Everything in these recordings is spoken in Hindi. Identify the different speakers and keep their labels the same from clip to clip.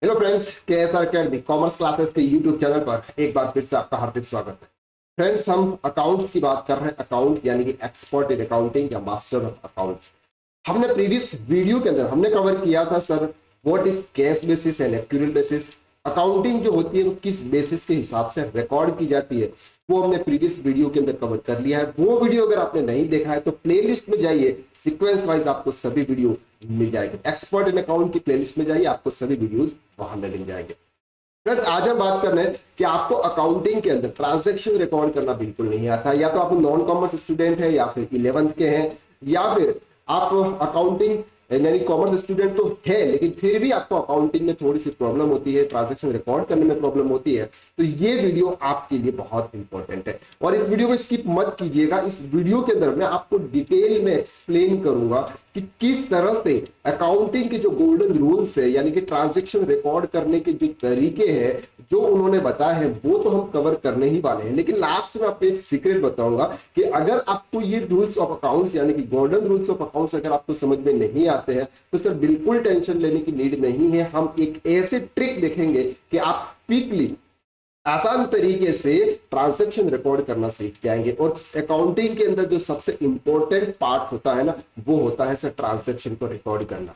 Speaker 1: Hello friends, KSR academy commerce classes के यूट्यूब चैनल पर एक बार फिर से आपका हार्दिक स्वागत है। फ्रेंड्स, हम अकाउंट्स की बात कर रहे हैं। अकाउंट यानी कि एक्सपर्ट इन अकाउंटिंग या मास्टर ऑफ अकाउंट्स। हमने प्रीवियस वीडियो के अंदर हमने कवर किया था sir, what is cash basis and actual basis. Accounting जो होती है वो किस बेसिस के हिसाब से रिकॉर्ड की जाती है, वो हमने प्रीवियस वीडियो के अंदर कवर कर लिया है। वो वीडियो अगर आपने नहीं देखा है तो प्लेलिस्ट में जाइए, सीक्वेंस वाइज आपको सभी वीडियो मिल जाएंगे। एक्सपर्ट इन अकाउंट की प्लेलिस्ट में जाइए, आपको सभी वीडियोस वहां में मिल जाएंगे। फ्रेंड्स, आज हम बात कर रहे हैं कि आपको अकाउंटिंग के अंदर ट्रांजैक्शन रिकॉर्ड करना बिल्कुल नहीं आता, या तो आप नॉन कॉमर्स स्टूडेंट है, या फिर 11th के हैं, या फिर आप अकाउंटिंग यानी कॉमर्स स्टूडेंट तो है लेकिन फिर भी आपको अकाउंटिंग में थोड़ी सी प्रॉब्लम होती है, ट्रांजैक्शन रिकॉर्ड करने में प्रॉब्लम होती है। तो ये वीडियो आपके लिए बहुत इंपॉर्टेंट है और इस वीडियो को स्किप मत कीजिएगा। इस वीडियो के अंदर मैं आपको डिटेल में एक्सप्लेन करूंगा कि किस तरह से अकाउंटिंग के जो गोल्डन रूल्स है यानी कि ट्रांजैक्शन रिकॉर्ड करने के जो तरीके हैं जो उन्होंने बताए हैं वो तो हम कवर करने ही वाले हैं, लेकिन लास्ट में आपको एक सीक्रेट बताऊंगा कि अगर आपको ये रूल्स ऑफ अकाउंट्स यानी कि गोल्डन रूल्स ऑफ अकाउंट्स अगर आपको समझ में नहीं आते हैं तो सर बिल्कुल टेंशन लेने की नीड नहीं है। हम एक ऐसे ट्रिक देखेंगे कि आप क्विकली आसान तरीके से ट्रांजैक्शन रिकॉर्ड करना सीख जाएंगे। और अकाउंटिंग के अंदर जो सबसे इंपॉर्टेंट पार्ट होता है ना, वो होता है सर ट्रांजैक्शन को रिकॉर्ड करना।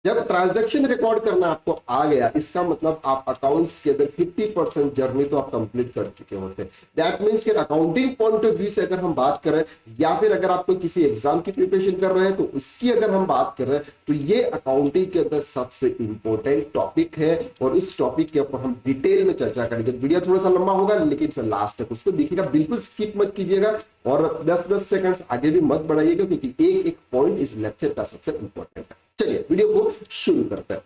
Speaker 1: जब ट्रांजैक्शन रिकॉर्ड करना आपको आ गया, इसका मतलब आप अकाउंट्स के अंदर 50% जर्नी तो आप कंप्लीट कर चुके होते हैं। दैट मींस कि अकाउंटिंग पॉइंट ऑफ व्यू से अगर हम बात करें, या फिर अगर आप कोई किसी एग्जाम की प्रिपरेशन कर रहे हैं तो उसकी अगर हम बात कर रहे हैं, तो ये अकाउंटिंग के अंदर सबसे इंपॉर्टेंट टॉपिक है और इस टॉपिक के ऊपर हम डिटेल में चर्चा करेंगे। वीडियो थोड़ा सा लंबा होगा लेकिन सर लास्ट तक उसको देखिएगा, बिल्कुल स्किप मत कीजिएगा और 10-10 सेकंड्स आगे भी मत बढ़ाइएगा क्योंकि एक एक पॉइंट इस लेक्चर का सबसे इंपॉर्टेंट है। चलिए वीडियो को शुरू करते हैं।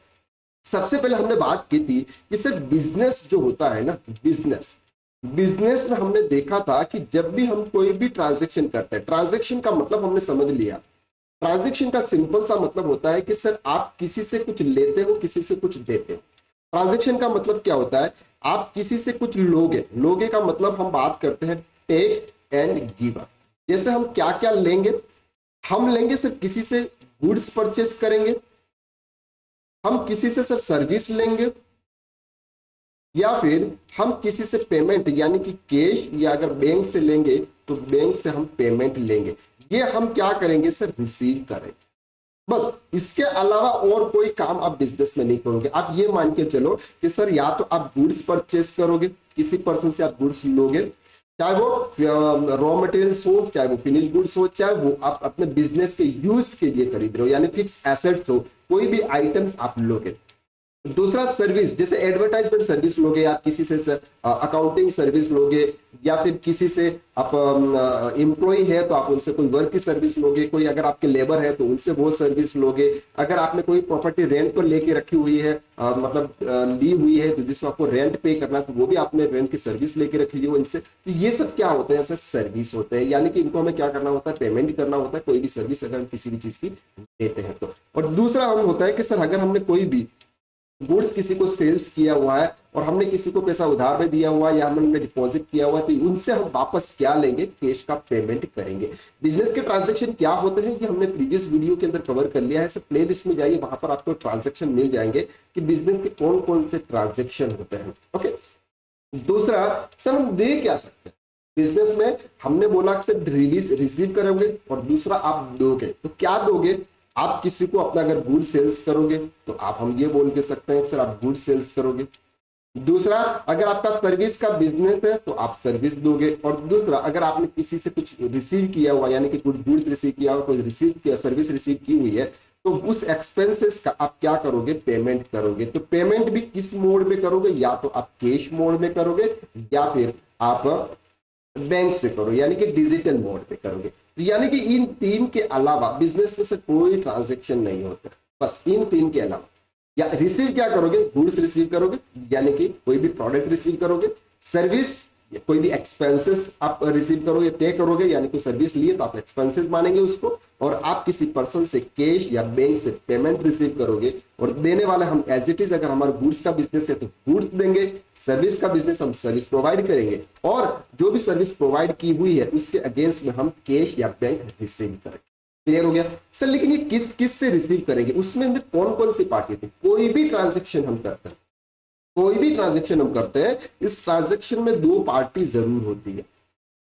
Speaker 1: सबसे पहले हमने बात की थी कि सर बिजनेस जो होता है ना, बिजनेस में हमने देखा था कि जब भी हम कोई भी ट्रांजैक्शन करते हैं, ट्रांजैक्शन का मतलब हमने समझ लिया। ट्रांजैक्शन का सिंपल सा मतलब होता है कि सर आप किसी से कुछ लेते हो, किसी से कुछ देते हो। ट्रांजैक्शन का मतलब क्या होता है, आप किसी से कुछ लोगे। लोगे का मतलब हम बात करते हैं टेक एंड गिव। जैसे हम क्या क्या लेंगे, हम लेंगे सर किसी से गुड्स परचेस करेंगे, हम किसी से सर सर्विस लेंगे, या फिर हम किसी से पेमेंट यानी कि कैश, या अगर बैंक से लेंगे तो बैंक से हम पेमेंट लेंगे। ये हम क्या करेंगे सर, रिसीव करेंगे। बस इसके अलावा और कोई काम आप बिजनेस में नहीं करोगे। आप ये मान के चलो कि सर या तो आप गुड्स परचेस करोगे, किसी पर्सन से आप गुड्स लोगे, चाहे वो रॉ मटेरियल्स हो, चाहे वो फिनिश गुड्स हो, चाहे वो आप अपने बिजनेस के यूज के लिए खरीद रहे हो यानी फिक्स एसेट्स हो, कोई भी आइटम्स आप लोगे। दूसरा सर्विस, जैसे एडवर्टाइजमेंट सर्विस लोगे, आप किसी से अकाउंटिंग सर्विस लोगे, या फिर किसी से आप एम्प्लॉय है तो आप उनसे कोई वर्क की सर्विस लोगे, कोई अगर आपके लेबर है तो उनसे वो सर्विस लोगे। अगर आपने कोई प्रॉपर्टी रेंट पर लेके रखी हुई है, ली हुई है तो जिसको आपको रेंट पे करना है तो वो भी आपने रेंट की सर्विस लेके रखी हो इनसे। तो ये सब क्या होते हैं सर, सर्विस होते हैं, यानी कि इनको हमें क्या करना होता है, पेमेंट करना होता है कोई भी सर्विस अगर हम किसी भी चीज की देते हैं तो। और दूसरा हम होता है कि सर अगर हमने कोई भी गुड्स किसी को सेल्स किया हुआ है और हमने किसी को पैसा उधार में दिया हुआ है या हमने डिपॉजिट किया हुआ है तो उनसे हम वापस क्या लेंगे, कैश का पेमेंट करेंगे। बिजनेस के ट्रांजैक्शन क्या होते हैं ये हमने प्रीवियस वीडियो के अंदर कवर कर लिया है। सब प्ले लिस्ट में जाइए, वहां पर आपको ट्रांजैक्शन मिल जाएंगे कि बिजनेस के कौन कौन से ट्रांजैक्शन होते हैं। ओके, दूसरा सर हम दे क्या सकते हैं बिजनेस में, हमने बोला कि सर रिसीव करोगे और दूसरा आप दोगे। तो क्या दोगे, आप किसी को अपना अगर गुड सेल्स करोगे तो आप हम ये बोल के सकते हैं सर आप गुड सेल्स करोगे। दूसरा, अगर आपका सर्विस का बिजनेस है तो आप सर्विस दोगे। और दूसरा, अगर आपने किसी से कुछ रिसीव किया हुआ यानी कि कुछ गुड्स रिसीव किया हुआ, कोई रिसीव किया सर्विस रिसीव की हुई है तो उस एक्सपेंसेस का आप क्या करोगे, पेमेंट करोगे। तो पेमेंट भी किस मोड में करोगे, या तो आप कैश मोड में करोगे या फिर आप बैंक से करो यानी कि डिजिटल मोड पे करोगे। तो यानी कि इन तीन के अलावा बिजनेस में से कोई ट्रांजैक्शन नहीं होता, बस इन तीन के अलावा। या रिसीव क्या करोगे, गुड्स रिसीव करोगे यानी कि कोई भी प्रोडक्ट रिसीव करोगे, सर्विस कोई भी एक्सपेंसेस आप रिसीव करोगे, पे करोगे यानी कि सर्विस लिए तो आप एक्सपेंसेस मानेंगे उसको, और आप किसी पर्सन से कैश या बैंक से पेमेंट रिसीव करोगे। और देने वाले हम एज इट इज, अगर हमारा गुड्स का बिजनेस है तो गुड्स देंगे, सर्विस का बिजनेस हम सर्विस प्रोवाइड करेंगे, और जो भी सर्विस प्रोवाइड की हुई है उसके अगेंस्ट में हम कैश या बैंक रिसीव करेंगे। क्लियर हो गया सर? लेकिन ये किस किस से रिसीव करेंगे, उसमें अंदर कौन कौन सी पार्टी थी, कोई भी ट्रांजेक्शन हम करते हैं कोई भी ट्रांजेक्शन हम करते हैं, इस ट्रांजेक्शन में दो पार्टी जरूर होती है।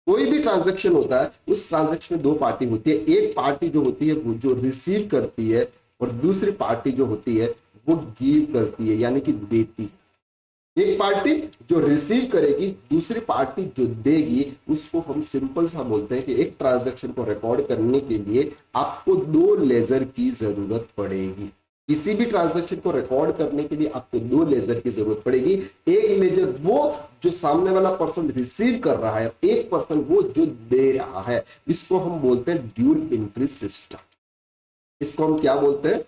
Speaker 1: कोई भी ट्रांजेक्शन होता है उस ट्रांजेक्शन में दो पार्टी होती है। एक पार्टी जो होती है वो जो रिसीव करती है, और दूसरी पार्टी जो होती है वो गिव करती है, यानी कि देती है। एक पार्टी जो रिसीव करेगी, दूसरी पार्टी जो देगी, उसको हम सिंपल सा बोलते हैं कि एक ट्रांजैक्शन को रिकॉर्ड करने के लिए आपको दो लेजर की जरूरत पड़ेगी। किसी भी ट्रांजैक्शन को रिकॉर्ड करने के लिए आपको दो लेजर की जरूरत पड़ेगी। एक लेजर वो जो सामने वाला पर्सन रिसीव कर रहा है, एक पर्सन वो जो दे रहा है। इसको हम बोलते हैं ड्यूल एंट्री सिस्टम। इसको हम क्या बोलते हैं?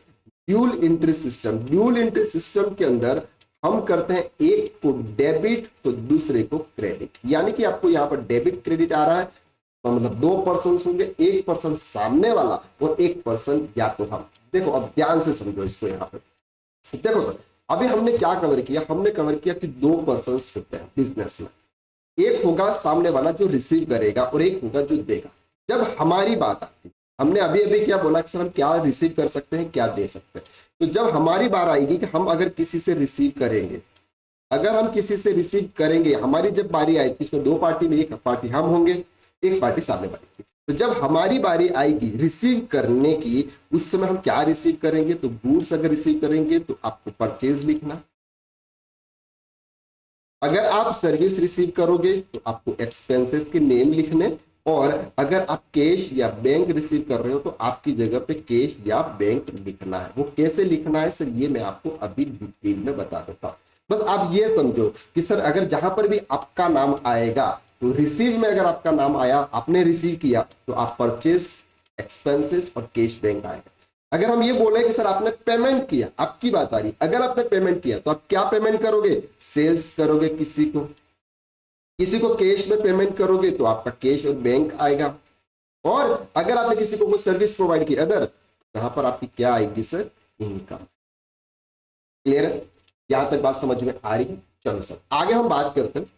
Speaker 1: Dual entry system. Dual entry system के अंदर हम करते हैं एक को डेबिट तो दूसरे को क्रेडिट, यानी कि आपको यहां पर डेबिट क्रेडिट आ रहा है, तो मतलब दो पर्सन होंगे, एक पर्सन सामने वाला और एक पर्सन या तो हम। देखो अब ध्यान से समझो इसको। यहां पर देखो सर, अभी हमने क्या कवर किया? हमने कवर किया कि दो पर्सन होते हैं बिजनेस में। एक होगा सामने वाला जो रिसीव करेगा और एक होगा जो देगा। जब हमारी बात आती है, हमने अभी अभी क्या बोला कि सर हम क्या रिसीव कर सकते हैं, क्या दे सकते हैं। तो जब हमारी बार आएगी कि हम अगर किसी से रिसीव करेंगे, अगर हम किसी से रिसीव करेंगे, हमारी जब बारी आएगी, इसमें दो पार्टी में एक पार्टी हम होंगे, एक पार्टी सामने वाली की। तो जब हमारी बारी आएगी रिसीव करने की, उस समय हम क्या रिसीव करेंगे? तो गुड्स अगर रिसीव करेंगे तो आपको परचेज लिखना। अगर आप सर्विस रिसीव करोगे तो आपको एक्सपेंसेस के नेम लिखने, और अगर आप कैश या बैंक रिसीव कर रहे हो तो आपकी जगह पे कैश या बैंक लिखना है। वो कैसे लिखना है सर, ये मैं आपको अभी डिटेल में बता देता हूँ। बस आप ये समझो कि सर अगर जहां पर भी आपका नाम आएगा, तो रिसीव में अगर आपका नाम आया, आपने रिसीव किया, तो आप परचेस, एक्सपेंसेस और कैश बैंक आएगा। अगर हम ये बोले कि सर आपने पेमेंट किया, आपकी बात आ रही, अगर आपने पेमेंट किया तो आप क्या पेमेंट करोगे? सेल्स करोगे, किसी को कैश में पेमेंट करोगे तो आपका कैश और बैंक आएगा। और अगर आपने किसी को कोई सर्विस प्रोवाइड की अदर, यहां पर आपकी क्या आएगी सर? इनकम। क्लियर है? यहां तक बात समझ में आ रही है? चलो सर आगे हम बात करते हैं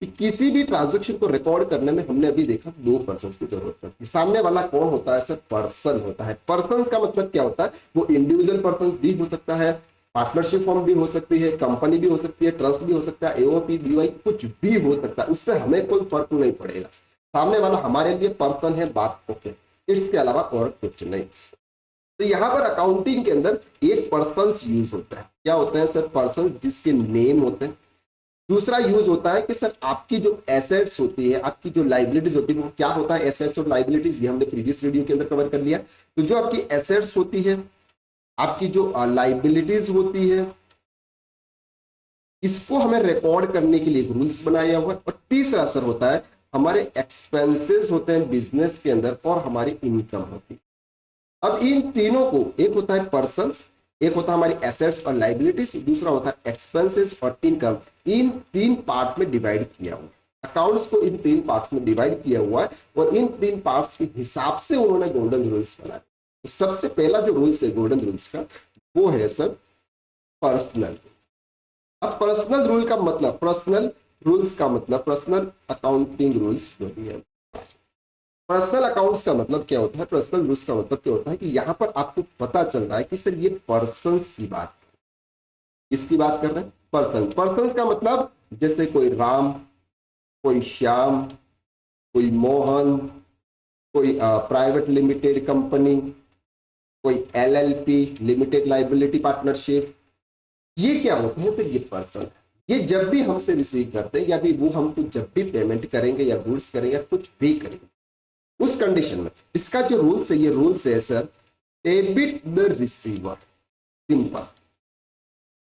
Speaker 1: कि किसी भी ट्रांजैक्शन को रिकॉर्ड करने में हमने अभी देखा दो पर्सन की जरूरत पड़ती है। सामने वाला कौन होता है सर? पर्सन होता है। पर्सन का मतलब क्या होता है? वो इंडिविजुअल पर्सन भी हो सकता है, पार्टनरशिप फॉर्म भी हो सकती है, कंपनी भी हो सकती है, ट्रस्ट भी हो सकता है, एओपी, बीओआई कुछ भी हो सकता है। उससे हमें कोई फर्क नहीं पड़ेगा। सामने वाला हमारे लिए पर्सन है, बात ओके, इसके अलावा और कुछ नहीं। तो यहाँ पर अकाउंटिंग के अंदर एक पर्सन यूज होता है। क्या होते हैं सर? पर्सन जिसके नेम होते हैं। दूसरा यूज होता है कि सर आपकी जो एसेट्स होती है, आपकी जो लाइबिलिटीज होती है, वो क्या होता है? एसेट्स और लाइबिलिटीज, ये हमने प्रीवियस वीडियो के अंदर कवर कर लिया। तो जो आपकी एसेट्स होती है, आपकी जो लाइबिलिटीज होती है, इसको हमें रिकॉर्ड करने के लिए रूल्स बनाया हुआ है। और तीसरा असर होता है हमारे एक्सपेंसेस होते हैं बिजनेस के अंदर, और हमारी इनकम होती है। अब इन तीनों को, एक होता है पर्सन, एक होता है हमारी एसेट्स और लाइबिलिटीज, दूसरा होता है एक्सपेंसेस और इनकम। इन तीन पार्ट में डिवाइड किया हुआ है अकाउंट्स को, इन तीन पार्ट्स में डिवाइड किया हुआ है, और इन तीन पार्ट्स के हिसाब से उन्होंने गोल्डन रूल्स बनाए। तो सबसे पहला जो रूल्स है गोल्डन रूल्स का, वो है सर पर्सनल। अब पर्सनल रूल का मतलब, पर्सनल रूल्स का मतलब, पर्सनल अकाउंटिंग रूल्स जो भी है। पर्सनल अकाउंट्स का मतलब क्या होता है? पर्सनल रूल्स का मतलब क्या होता है कि यहां पर आपको पता चल रहा है कि सर ये पर्सन्स की बात, किसकी बात कर रहे हैं? पर्सन। पर्सन्स का मतलब जैसे कोई राम, कोई श्याम, कोई मोहन, कोई प्राइवेट लिमिटेड कंपनी, कोई एलएलपी, लिमिटेड लाइबिलिटी पार्टनरशिप, ये क्या होते हैं? फिर ये पर्सन, ये जब भी हमसे रिसीव करते हैं, या भी वो हमको जब भी पेमेंट करेंगे या गुड्स करेंगे या कुछ भी करेंगे, उस कंडीशन में इसका जो रूल्स है, ये रूल्स है sir, debit the receiver, simple,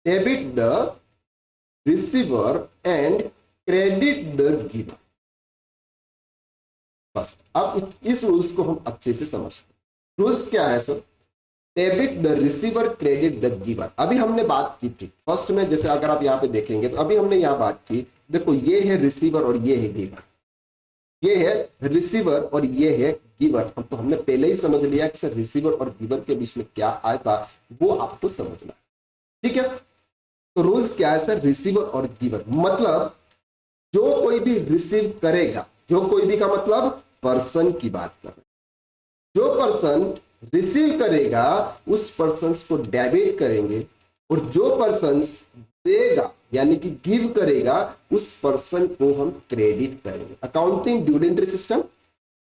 Speaker 1: debit the receiver and credit the giver. बस अब इस रूल्स को हम अच्छे से समझते हैं। रूल्स क्या है sir? Debit the receiver, credit the giver. अभी हमने बात की थी फर्स्ट में, जैसे अगर आप यहाँ पे देखेंगे तो अभी हमने यहाँ बात की, देखो ये है रिसीवर और ये है गिवर, ये है रिसीवर और ये है गिवर। हम तो हमने पहले ही समझ लिया कि सर रिसीवर और गिवर के बीच में क्या आता, वो आपको समझना, ठीक है। तो रूल्स क्या है सर? रिसीवर और गिवर मतलब जो कोई भी रिसीव करेगा, जो कोई भी का मतलब पर्सन की बात कर रहे हैं, जो पर्सन रिसीव करेगा उस पर्सन को डेबिट करेंगे, और जो पर्सन देगा यानी कि गिव करेगा उस पर्सन को हम क्रेडिट करेंगे। Accounting due entry system,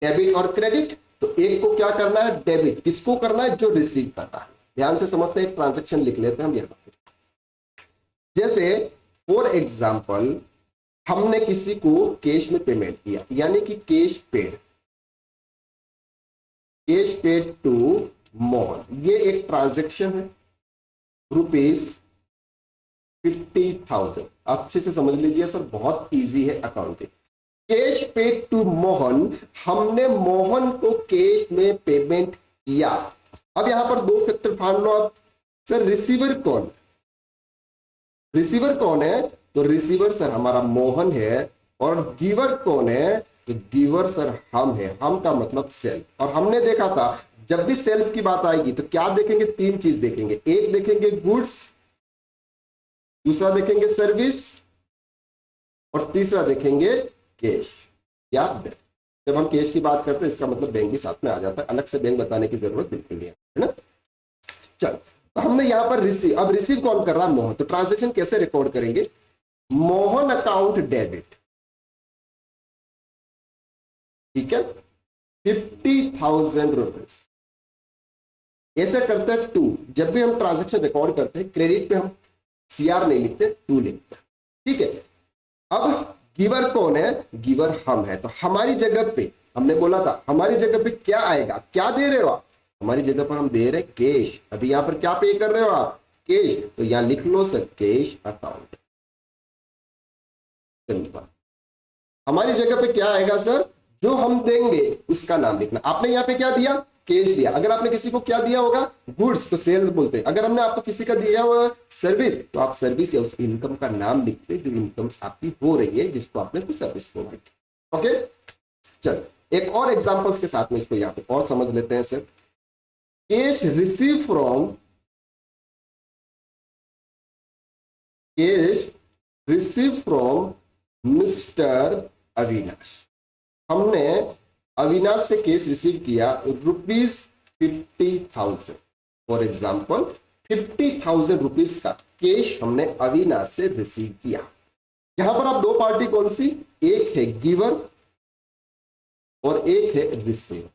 Speaker 1: debit और क्रेडिट। तो एक को क्या करना है, डेबिट। किसको करना है, जो रिसीव करता है। ध्यान से समझते हैं, एक ट्रांजेक्शन लिख लेते हैं हम यहाँ पे। जैसे फॉर एग्जाम्पल हमने किसी को कैश में पेमेंट किया, यानी कि कैश पेड टू मोहन। ये एक ट्रांजेक्शन है, ₹50,000। अच्छे से समझ लीजिए सर, बहुत इजी है accounting. Cash paid to Mohan, हमने मोहन को कैश में पेमेंट किया। अब यहां पर दो फैक्टर मान लो आप, सर रिसीवर कौन है, तो रिसीवर सर हमारा मोहन है, और गिवर कौन है, तो गिवर सर हम है। हम का मतलब सेल्फ। और हमने देखा था जब भी सेल्फ की बात आएगी तो क्या देखेंगे, तीन चीज देखेंगे। एक देखेंगे गुड्स, दूसरा देखेंगे सर्विस, और तीसरा देखेंगे कैश या बैंक। जब हम कैश की बात करते हैं इसका मतलब बैंक भी साथ में आ जाता है, अलग से बैंक बताने की जरूरत बिल्कुल नहीं है ना। चल, तो हमने यहां पर रिसीव, अब रिसीव कौन कर रहा है, मोहन। तो ट्रांजैक्शन कैसे रिकॉर्ड करेंगे, मोहन अकाउंट डेबिट, ठीक है, ₹50,000। ऐसे करते हैं टू। जब भी हम ट्रांजैक्शन रिकॉर्ड करते हैं क्रेडिट पे हम CR नहीं लिखते, टू लिखते, ठीक है। अब गिवर कौन है, गिवर हम है। तो हमारी जगह पे हमने बोला था, हमारी जगह पे क्या आएगा, क्या दे रहे हो आप, हमारी जगह पर हम दे रहे कैश। अभी यहां पर क्या पे कर रहे हो आप, कैश। तो यहां लिख लो सर कैश अकाउंट, सिंपल। हमारी जगह पे क्या आएगा सर, जो हम देंगे उसका नाम लिखना। आपने यहाँ पे क्या दिया, कैश दिया। अगर आपने किसी को क्या दिया होगा, गुड्स, तो सेल बोलते हैं। अगर हमने आपको किसी का दिया हुआ सर्विस, तो आप सर्विस या उस इनकम का नाम लिखते जो इनकम आपकी हो रही है, जिसको आपने उसको सर्विस बोल दी। ओके, चल एक और एग्जांपल्स के साथ में इसको यहाँ पे और समझ लेते हैं sir. Cash receive from mister Avinash. हमने अविनाश से केस रिसीव किया ₹50,000। फॉर एग्जाम्पल 50,000 रुपीज का कैश हमने अविनाश से रिसीव किया। यहां पर आप दो पार्टी कौन सी, एक है गिवर और एक है रिसीवर।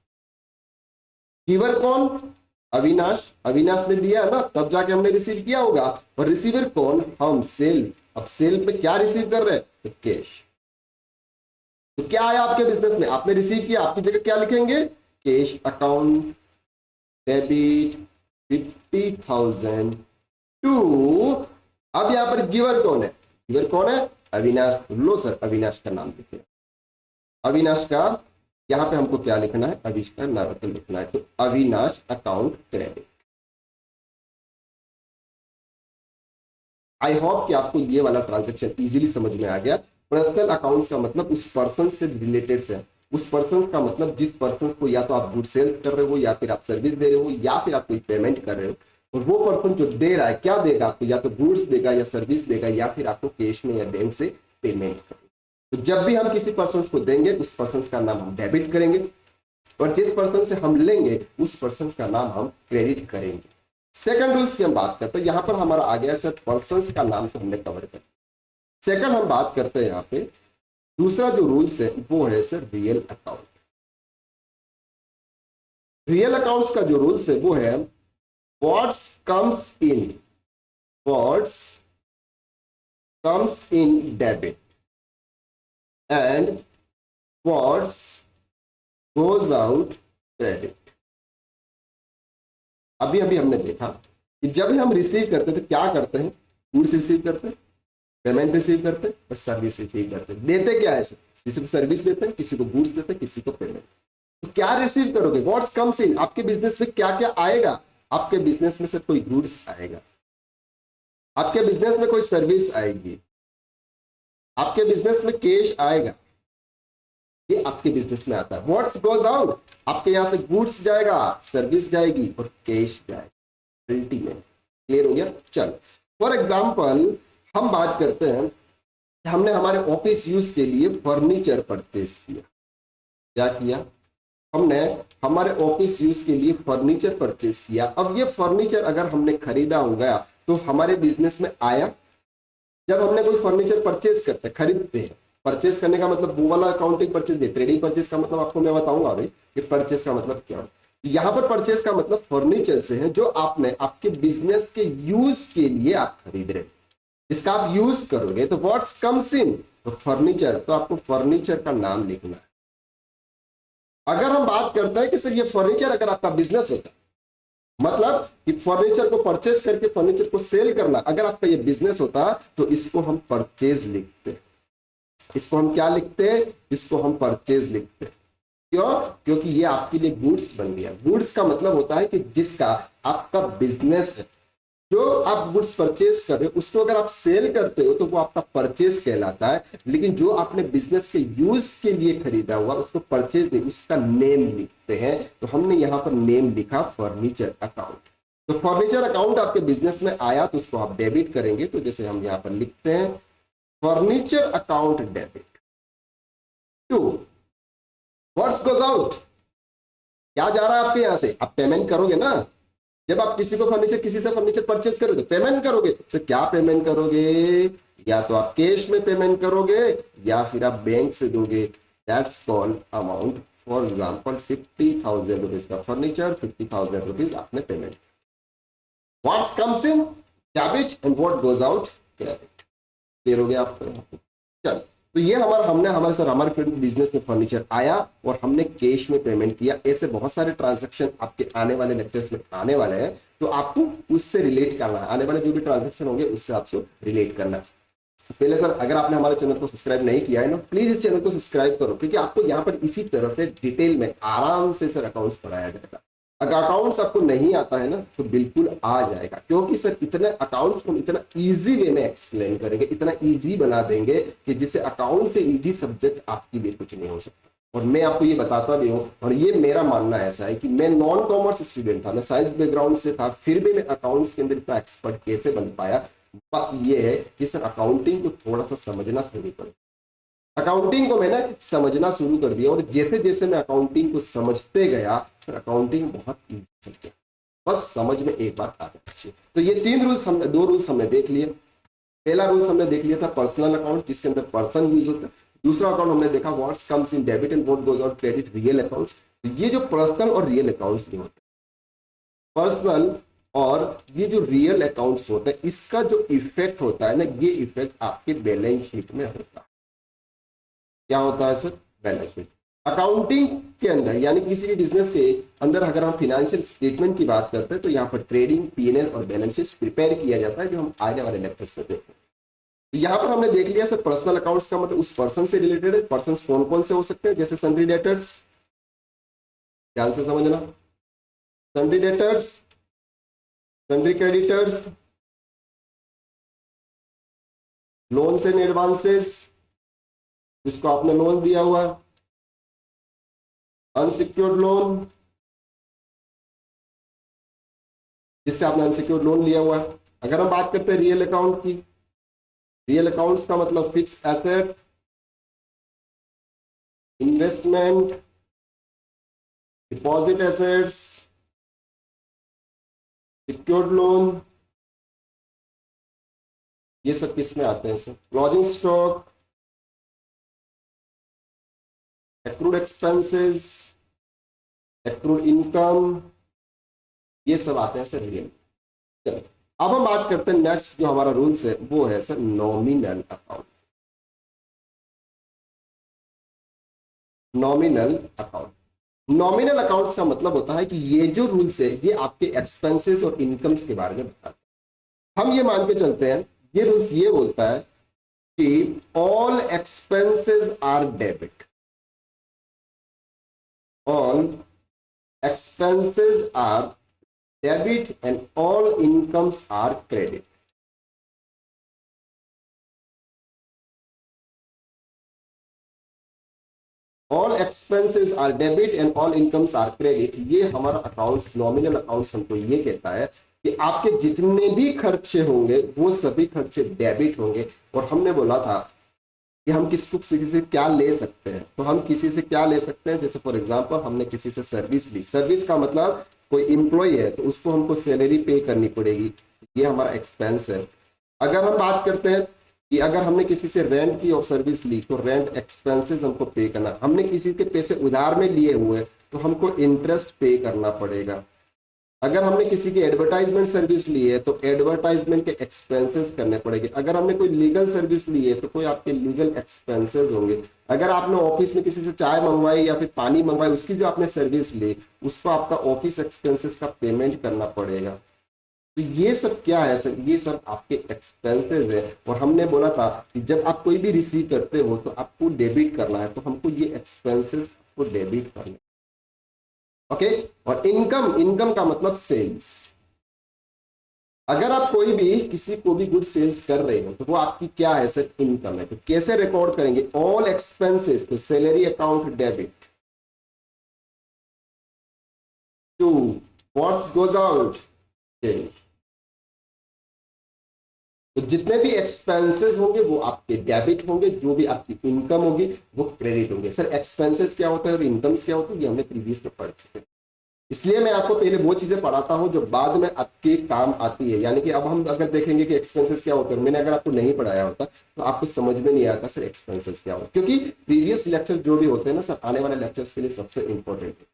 Speaker 1: गिवर कौन, अविनाश। अविनाश ने दिया ना, तब जाके हमने रिसीव किया होगा। और रिसीवर कौन, हम, सेल। अब सेल पे क्या रिसीव कर रहे हैं, तो कैश। तो क्या आया आपके बिजनेस में, आपने रिसीव किया, आपकी जगह क्या लिखेंगे, कैश अकाउंट डेबिट 50,000 टू। अब यहां पर गिवर कौन है, गिवर कौन है, अविनाश। लो सर अविनाश का नाम लिखिए। अविनाश का यहां पे हमको क्या लिखना है, अविनाश का नाम लिखना है। तो Avinash account credit. I hope कि आपको ये वाला ट्रांजैक्शन इजीली समझ में आ गया। पर्सनल अकाउंट्स का मतलब उस पर्सन से रिलेटेड से, उस पर्सन का मतलब जिस पर्सन को या तो आप गुड सेल्स कर रहे हो, या फिर आप सर्विस दे रहे हो, या फिर आप कोई पेमेंट कर रहे हो, और वो पर्सन जो दे रहा है क्या देगा आपको, या तो गुड्स देगा या सर्विस देगा, या फिर आपको कैश में या बैंक से पेमेंट करेगा। तो जब भी हम किसी पर्सन को देंगे उस पर्सन का नाम हम डेबिट करेंगे, और जिस पर्सन से हम लेंगे उस पर्सन का नाम हम क्रेडिट करेंगे। सेकंड रूल्स की हम बात करते हैं। यहां पर हमारा आ गया सर पर्सन का नाम तो हमने कवर कर। सेकंड हम बात करते हैं यहाँ पे, दूसरा जो रूल्स है वो है sir real account. Real accounts का जो रूल्स है वो है what's comes in debit and what's goes out credit. अभी अभी हमने देखा कि जब हम रिसीव करते हैं तो क्या करते हैं, गुड्स रिसीव करते हैं, पेमेंट रिसीव करते हैं और सर्विस रिसीव करते हैं। देते क्या है सर, किसी को सर्विस देते हैं, किसी को गुड्स देते हैं, किसी को पेमेंट। तो क्या रिसीव करोगे, व्हाट्स कम्स इन, आपके बिजनेस में क्या क्या आएगा। आपके बिजनेस में से कोई गुड्स आएगा, आपके बिजनेस में कोई सर्विस आएगी, आपके बिजनेस में कैश आएगा, ये आपके बिजनेस में आता है। व्हाट्स गोज आउट, आपके यहां से गुड्स जाएगा, सर्विस जाएगी और कैश जाएगा। अल्टीमेट क्लियर हो गया। चलो फॉर एग्जाम्पल हम बात करते हैं, हमने हमारे ऑफिस यूज के लिए फर्नीचर परचेस किया। क्या किया, हमने हमारे ऑफिस यूज के लिए फर्नीचर परचेस किया। अब ये फर्नीचर अगर हमने खरीदा हो गया तो हमारे बिजनेस में आया, जब हमने कोई फर्नीचर परचेज करते हैं, खरीदते हैं, परचेज करने का मतलब वो वाला अकाउंटिंग परचेज नहीं, ट्रेडिंग परचेज का मतलब आपको मैं बताऊंगा अभी कि परचेज का मतलब क्या है। यहाँ पर परचेज का मतलब फर्नीचर से है जो आपने आपके बिजनेस के यूज के लिए आप खरीद रहे, इसका आप यूज करोगे तो व्हाट्स कम्स इन, तो फर्नीचर, तो आपको फर्नीचर का नाम लिखना है। अगर हम बात करते हैं कि सर ये फर्नीचर अगर आपका बिजनेस होता है, मतलब कि फर्नीचर को परचेज करके फर्नीचर को सेल करना अगर आपका ये बिजनेस होता तो इसको हम परचेज लिखते, इसको हम क्या लिखते हैं, इसको हम परचेज लिखते। क्यों? क्योंकि ये आपके लिए गुड्स बन गया। गुड्स का मतलब होता है कि जिसका आपका बिजनेस है, जो आप गुड्स परचेज कर रहे हो उसको अगर आप सेल करते हो तो वो आपका परचेज कहलाता है, लेकिन जो आपने बिजनेस के यूज के लिए खरीदा हुआ उसको परचेज नहीं, उसका नेम लिखते हैं। तो हमने यहाँ पर नेम लिखा फर्नीचर अकाउंट। तो फर्नीचर अकाउंट आपके बिजनेस में आया तो उसको आप डेबिट करेंगे। तो जैसे हम यहाँ पर लिखते हैं furniture account debit to what's goes out, क्या जा रहा है आपके यहां से, आप पेमेंट करोगे ना। जब आप किसी को फर्नीचर, किसी से फर्नीचर परचेज करोगे पेमेंट करोगे, तो क्या पेमेंट करोगे, या तो आप कैश में पेमेंट करोगे या फिर आप बैंक से दोगे। That's called amount. For example 50,000 rupees का फर्नीचर, 50,000 रुपीज आपने payment. What's comes in debit and what goes out credit. Clear हो गया आपको? चल, तो ये हमने हमारे सर हमारे बिजनेस में फर्नीचर आया और हमने कैश में पेमेंट किया। ऐसे बहुत सारे ट्रांजैक्शन आपके आने वाले लेक्चर्स में आने वाले हैं, तो आपको उससे रिलेट करना है। आने वाले जो भी ट्रांजैक्शन होंगे उससे आपसे रिलेट करना है। पहले सर अगर आपने हमारे चैनल को सब्सक्राइब नहीं किया है ना, प्लीज इस चैनल को सब्सक्राइब करो, क्योंकि आपको यहाँ पर इसी तरह से डिटेल में आराम से सर अकाउंट्स पढ़ाया जाएगा। अगर अकाउंट्स आपको नहीं आता है ना तो बिल्कुल आ जाएगा, क्योंकि सर इतने अकाउंट्स को इतना इजी वे में एक्सप्लेन करेंगे, इतना इजी बना देंगे कि जिससे अकाउंट से इजी सब्जेक्ट आपके लिए कुछ नहीं हो सकता। और मैं आपको ये बताता भी हूँ, और ये मेरा मानना ऐसा है कि मैं नॉन कॉमर्स स्टूडेंट था, मैं साइंस बैकग्राउंड से था, फिर भी मैं अकाउंट्स के अंदर इतना एक्सपर्ट कैसे बन पाया। बस ये है कि सर अकाउंटिंग को थोड़ा सा समझना शुरू करो। अकाउंटिंग को मैंने समझना शुरू कर दिया और जैसे जैसे मैं अकाउंटिंग को समझते गया, सर अकाउंटिंग बहुत इजी सब्जेक्ट, बस समझ में एक बात आ जाती है। तो ये तीन रूल्स हमने, दो रूल्स हमने देख लिए। पहला रूल्स हमने देख लिया था पर्सनल अकाउंट, जिसके अंदर पर्सन यूज होता है। दूसरा अकाउंट हमने देखा what's comes in debit and what goes out credit, real accounts. ये जो पर्सनल और रियल अकाउंट्स जो होते हैं, पर्सनल और ये जो रियल अकाउंट्स होते हैं, इसका जो इफेक्ट होता है ना, ये इफेक्ट आपके बैलेंस शीट में होता है। क्या होता है सर? Balance sheet. अकाउंटिंग के अंदर यानी किसी भी बिजनेस के अंदर अगर हम फाइनेंशियल स्टेटमेंट की बात करते हैं तो यहाँ पर ट्रेडिंग, पीएनएल और बैलेंस शीट प्रिपेयर किया जाता है, जो हम आने वाले लेक्चर्स में देखेंगे। तो यहाँ पर हमने देख लिया सर पर्सनल अकाउंट्स का मतलब उस पर्सन से रिलेटेड है। पर्सन कौन कौन से हो सकते हैं? जैसे सन्ड्री डेटर्स, ध्यान से समझना, sundry debtors, sundry creditors, loans and advances, जिसको आपने लोन दिया हुआ, अनसिक्योर्ड लोन, जिससे आपने अनसिक्योर्ड लोन लिया हुआ है। अगर हम बात करते हैं रियल अकाउंट की, रियल अकाउंट्स का मतलब fix asset, investment, deposit assets, secured loan, ये सब किस में आते हैं sir? Closing stock, accrued expenses, accrued income, ये सब आते हैं सर रियल। चलो अब हम बात करते हैं नेक्स्ट जो हमारा रूल्स है वो है sir nominal account. Nominal account, nominal accounts का मतलब होता है कि ये जो रूल्स है ये आपके एक्सपेंसेस और इनकम्स के बारे में बताते हैं। हम ये मान के चलते हैं, ये रूल्स ये बोलता है कि all expenses are debit, all expenses are debit and all incomes are credit. All expenses are debit and all incomes are credit। ये हमारा अकाउंट्स, नॉमिनल अकाउंट्स हमको ये कहता है कि आपके जितने भी खर्चे होंगे वो सभी खर्चे डेबिट होंगे। और हमने बोला था कि हम किसी से क्या ले सकते हैं, तो हम किसी से क्या ले सकते हैं, जैसे फॉर एग्जांपल हमने किसी से सर्विस ली, सर्विस का मतलब कोई एम्प्लॉय है तो उसको हमको सैलरी पे करनी पड़ेगी, ये हमारा एक्सपेंस है। अगर हम बात करते हैं कि अगर हमने किसी से रेंट की और सर्विस ली तो रेंट एक्सपेंसेस हमको पे करना, हमने किसी के पैसे उधार में लिए हुए तो हमको इंटरेस्ट पे करना पड़ेगा, अगर हमने किसी की एडवर्टाइजमेंट सर्विस ली है तो एडवर्टाइजमेंट के एक्सपेंसेस करने पड़ेंगे, अगर हमने कोई लीगल सर्विस ली है तो कोई आपके लीगल एक्सपेंसेस होंगे, अगर आपने ऑफिस में किसी से चाय मंगवाई या फिर पानी मंगवाई उसकी जो आपने सर्विस ली उसको आपका ऑफिस एक्सपेंसेस का पेमेंट करना पड़ेगा। तो ये सब क्या है सर, ये सब आपके एक्सपेंसेस है। और हमने बोला था कि जब आप कोई भी रिसीव करते हो तो आपको डेबिट करना है, तो हमको ये एक्सपेंसेस को डेबिट करना है। ओके, और इनकम, इनकम का मतलब सेल्स। अगर आप कोई भी किसी को भी गुड सेल्स कर रहे हो तो वो आपकी क्या है सर, इनकम है। तो कैसे रिकॉर्ड करेंगे, ऑल एक्सपेंसेस, तो salary account debit to what's goes out sales. तो जितने भी एक्सपेंसेस होंगे वो आपके डेबिट होंगे, जो भी आपकी इनकम होगी वो क्रेडिट होंगे। सर एक्सपेंसेस क्या होता है और इनकम्स क्या होता है, ये हमने प्रीवियस में पढ़ चुके हैं, इसलिए मैं आपको पहले वो चीजें पढ़ाता हूं जो बाद में आपके काम आती है। यानी कि अब हम अगर देखेंगे कि एक्सपेंसेस क्या होते हैं, मैंने अगर आपको नहीं पढ़ाया होता तो आपको समझ में नहीं आता सर एक्सपेंसेस क्या होता है, क्योंकि प्रीवियस लेक्चर जो भी होते हैं ना सर, आने वाले लेक्चर्स के लिए सबसे इंपॉर्टेंट है।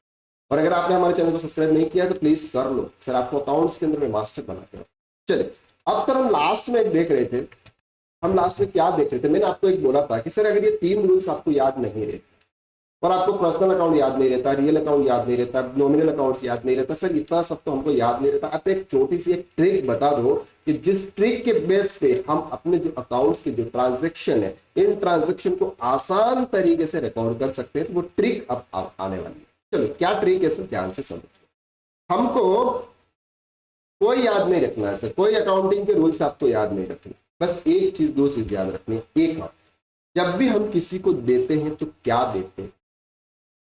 Speaker 1: और अगर आपने हमारे चैनल को सब्सक्राइब नहीं किया तो प्लीज कर लो सर, आपको अकाउंट्स के अंदर में मास्टर बनाते हो। चलिए अब सर हम लास्ट में एक देख रहे थे, हम लास्ट में क्या देख रहे थे, मैंने आपको एक बोला था कि सर अगर ये 3 रूल्स आपको याद नहीं रहते और आपको पर्सनल अकाउंट याद नहीं रहता, रियल अकाउंट याद नहीं रहता, नॉमिनल अकाउंट्स याद नहीं रहता, सर इतना सब तो हमको याद नहीं रहता। अब एक छोटी सी एक ट्रिक बता दो कि जिस ट्रिक के बेस पे हम अपने जो अकाउंट्स के जो ट्रांजैक्शन है इन ट्रांजैक्शन को आसान तरीके से रिकॉर्ड कर सकते हैं, तो वो ट्रिक अब आने वाली है। चलो क्या ट्रिक है सर, ध्यान से समझो। हमको कोई याद नहीं रखना है सर, कोई अकाउंटिंग के रूल्स आपको याद नहीं रखने, बस एक चीज, 2 चीज याद रखनी है। एक, जब भी हम किसी को देते हैं तो क्या देते हैं,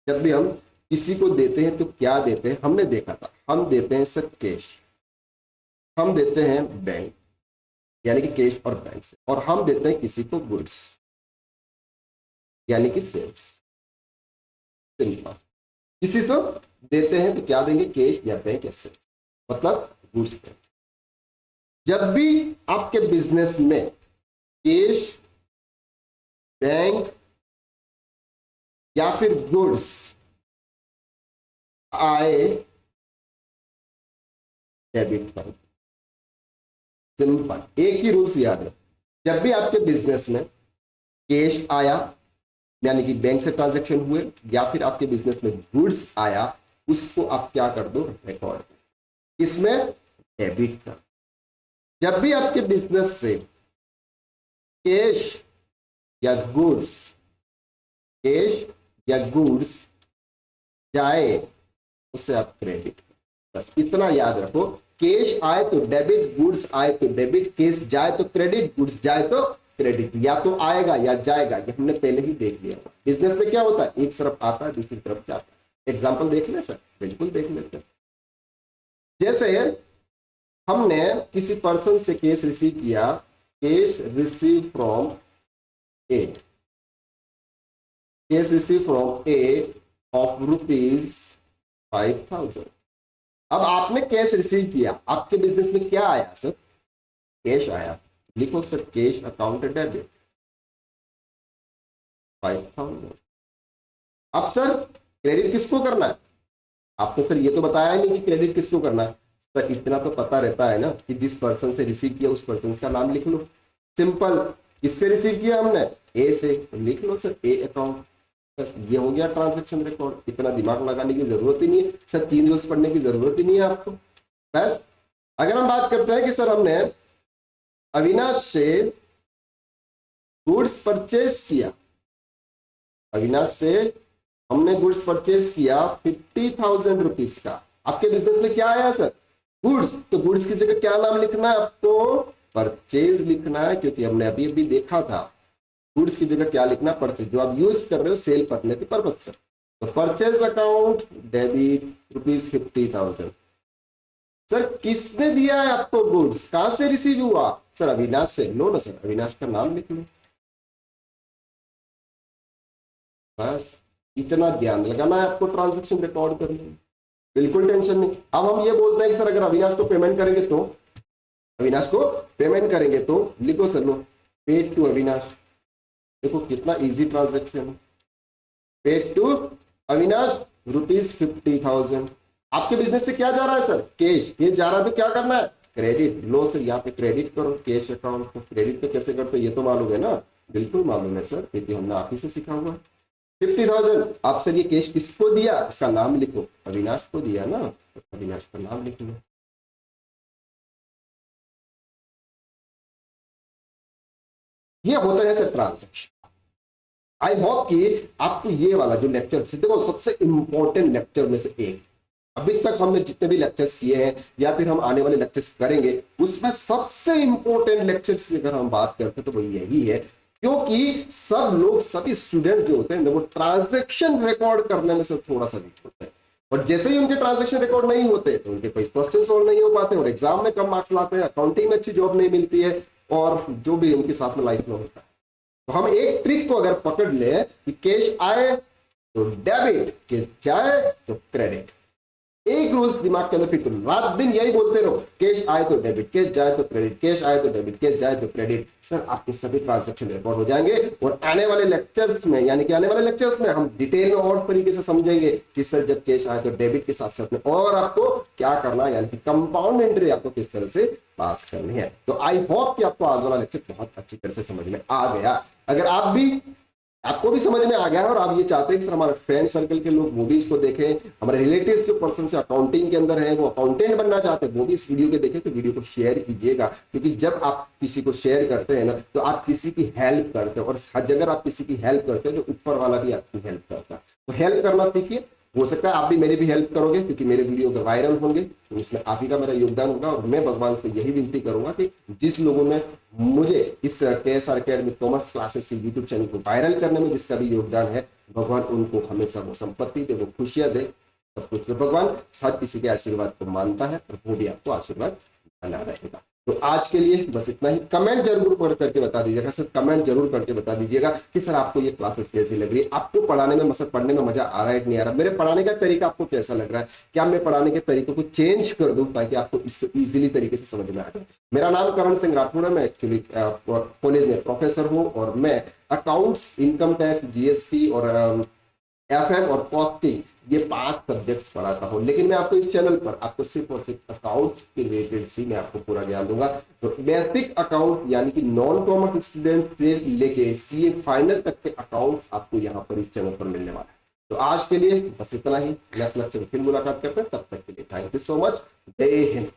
Speaker 1: जब भी हम किसी को देते हैं तो क्या देते हैं, हमने देखा था हम देते हैं सर कैश, हम देते हैं बैंक यानी कि कैश और बैंक से, और हम देते हैं किसी को गुड्स यानी कि सेल्स। सिंपल, किसी से देते हैं तो क्या देंगे, कैश या बैंक या सेल्स, मतलब गुड्स बैंक। जब भी आपके बिजनेस में कैश, बैंक या फिर गुड्स आए, डेबिट करो। सिंपल, एक ही रूल्स याद है, जब भी आपके बिजनेस में कैश आया यानी कि बैंक से ट्रांजैक्शन हुए या फिर आपके बिजनेस में गुड्स आया, उसको आप क्या कर दो, रिकॉर्ड, इसमें डेबिट कर। जब भी आपके बिजनेस से कैश या गुड्स, कैश या गुड्स जाए उससे आप क्रेडिट, बस इतना याद रखो। कैश आए तो डेबिट, गुड्स आए तो डेबिट, कैश जाए तो क्रेडिट, गुड्स जाए तो क्रेडिट, या तो आएगा या जाएगा, ये हमने पहले ही देख लिया। बिजनेस में क्या होता है, एक तरफ आता है दूसरी तरफ जाता है। एग्जाम्पल देख ले सर, बिल्कुल देख लेते हैं। जैसे हमने किसी पर्सन से कैश रिसीव किया, cash receive from A, cash receive from A of ₹5,000। अब आपने कैश रिसीव किया, आपके बिजनेस में क्या आया सर, कैश आया, लिखो सर कैश अकाउंट डेबिट 5,000। अब सर क्रेडिट किसको करना है, आपने सर ये तो बताया नहीं कि क्रेडिट किसको करना है। सर इतना तो पता रहता है ना कि जिस पर्सन से रिसीव किया उस पर्सन का नाम लिख लो। सिंपल, किससे रिसीव किया हमने, ए से, तो लिख लो सर ए अकाउंट, बस ये हो गया ट्रांजैक्शन रिकॉर्ड। इतना दिमाग लगाने की जरूरत ही नहीं है सर, 3 रूल्स पढ़ने की जरूरत ही नहीं है आपको। बस अगर हम बात करते हैं कि सर हमने अविनाश से गुड्स परचेज किया, अविनाश से हमने गुड्स परचेज किया 50,000 रुपीज का, आपके बिजनेस में क्या आया सर, गुड्स, तो गुड्स की जगह क्या नाम लिखना है आपको, परचेज लिखना है, क्योंकि हमने अभी अभी देखा था गुड्स की जगह क्या लिखना, परचेज, जो आप यूज कर रहे हो सेल करने के पर्पज से। तो परचेज अकाउंट डेबिट ₹50,000। सर किसने दिया है आपको गुड्स, कहां से रिसीव हुआ, सर अविनाश से, लो ना सर अविनाश का नाम लिख लो। बस इतना ध्यान लगाना है आपको ट्रांजैक्शन रिकॉर्ड करने में, बिल्कुल टेंशन नहीं। अब हम ये बोलते हैं कि सर अगर अविनाश को पेमेंट करेंगे तो, अविनाश को पेमेंट करेंगे तो लिखो सर, लो पेड टू अविनाश, देखो कितना easy transaction. Paid to Avinash ₹50,000। आपके बिजनेस से क्या जा रहा है सर? कैश। कैश जा रहा है तो क्या करना है? क्रेडिट। लो सर यहाँ पे क्रेडिट करो कैश अकाउंट को। क्रेडिट तो कैसे करते हैं ये तो मालूम है ना? बिल्कुल मालूम है सर, क्योंकि हमने आप ही से सीखा हुआ है। 50,000। आप सर ये कैश किसको दिया? उसका नाम लिखो। अविनाश को दिया ना, तो अविनाश का नाम लिख लो। ये होता है सर ट्रांजेक्शन। आई होप कि आपको ये वाला जो लेक्चर, देखो सबसे इंपॉर्टेंट लेक्चर में से एक, अभी तक हमने जितने भी लेक्चर्स किए हैं या फिर हम आने वाले लेक्चर्स करेंगे, उसमें सबसे इंपॉर्टेंट लेक्चर्स की अगर हम बात करते हैं तो वो यही है, क्योंकि सब लोग, सभी स्टूडेंट जो होते हैं वो ट्रांजेक्शन रिकॉर्ड करने में से थोड़ा सा वीक होते हैं। और जैसे ही उनके ट्रांजेक्शन रिकॉर्ड नहीं होते तो उनके कोई क्वेश्चन सॉल्व नहीं हो पाते और एग्जाम में कम मार्क्स लाते हैं, अकाउंटिंग में अच्छी जॉब नहीं मिलती है, और जो भी उनके साथ में लाइफ में होता है। तो हम एक ट्रिक को अगर पकड़ ले कि कैश आए तो डेबिट, कैश जाए तो क्रेडिट, एक रूल्स दिमाग के अंदर फिट करो, रात दिन यही बोलते रहो, कैश आए तो डेबिट, कैश जाए तो क्रेडिट, कैश आए तो डेबिट, कैश जाए तो क्रेडिट। सर आपके सभी ट्रांजैक्शन रिकॉर्ड हो जाएंगे और आने वाले लेक्चर्स में, यानी कि आने वाले लेक्चर्स में हम डिटेल में और तरीके से समझेंगे कि सर जब कैश आए तो डेबिट के साथ साथ में और आपको क्या करना है, यानी कि कंपाउंड एंट्री आपको किस तरह से पास करनी है। तो आई होप कि आपको आज वाला लेक्चर बहुत अच्छी तरह से समझ में आ गया। अगर आपको भी समझ में आ गया है और आप ये चाहते हैं कि सर हमारे फ्रेंड सर्कल के लोग वो भी इसको देखें, हमारे रिलेटिव्स जो पर्सन से अकाउंटिंग के अंदर है वो अकाउंटेंट बनना चाहते हैं वो भी इस वीडियो को देखें, तो वीडियो को शेयर कीजिएगा, क्योंकि जब आप किसी को शेयर करते हैं ना तो आप किसी की हेल्प करते हैं, और अगर आप किसी की हेल्प करते हैं तो ऊपर वाला भी आपकी हेल्प करता है। तो हेल्प करना सीखिए। हो सकता है आप भी मेरी भी हेल्प करोगे, क्योंकि मेरे वीडियो अगर वायरल होंगे तो इसमें आप ही का मेरा योगदान होगा। और मैं भगवान से यही विनती करूंगा कि जिस लोगों ने मुझे इस KSR अकेडमी कॉमर्स क्लासेस के यूट्यूब चैनल को वायरल करने में जिसका भी योगदान है, भगवान उनको हमेशा वो संपत्ति दे, वो खुशियां दे, सब कुछ। तो भगवान साथ किसी के आशीर्वाद को मानता है और वो भी आपको आशीर्वाद बना रहेगा। तो आज के लिए बस इतना ही। कमेंट जरूर करके बता दीजिएगा सर, कमेंट जरूर करके बता दीजिएगा कि सर आपको ये क्लासेस कैसी लग रही है, आपको पढ़ाने में मतलब पढ़ने में मजा आ रहा है कि नहीं आ रहा, मेरे पढ़ाने का तरीका आपको कैसा लग रहा है, क्या मैं पढ़ाने के तरीके को चेंज कर दूं ताकि आपको इसको इजीली तरीके से समझ में आ जाए। मेरा नाम करण सिंह राठौड़ है, मैं एक्चुअली कॉलेज में प्रोफेसर हूँ और मैं अकाउंट्स, इनकम टैक्स, GST और FM और कॉस्टिंग, ये 5 सब्जेक्ट्स पढ़ाता हूँ। लेकिन मैं आपको इस चैनल पर आपको सिर्फ और सिर्फ अकाउंट्स के रिलेटेड ही मैं आपको पूरा ज्ञान दूंगा। तो बेसिक अकाउंट्स यानी कि नॉन कॉमर्स स्टूडेंट से लेके CA फाइनल तक के अकाउंट्स आपको यहाँ पर इस चैनल पर मिलने वाला है। तो आज के लिए बस इतना ही। नेक्स्ट लेक्चर में फिर मुलाकात करते हैं, तब तक के लिए थैंक यू सो मच। जय हिंद।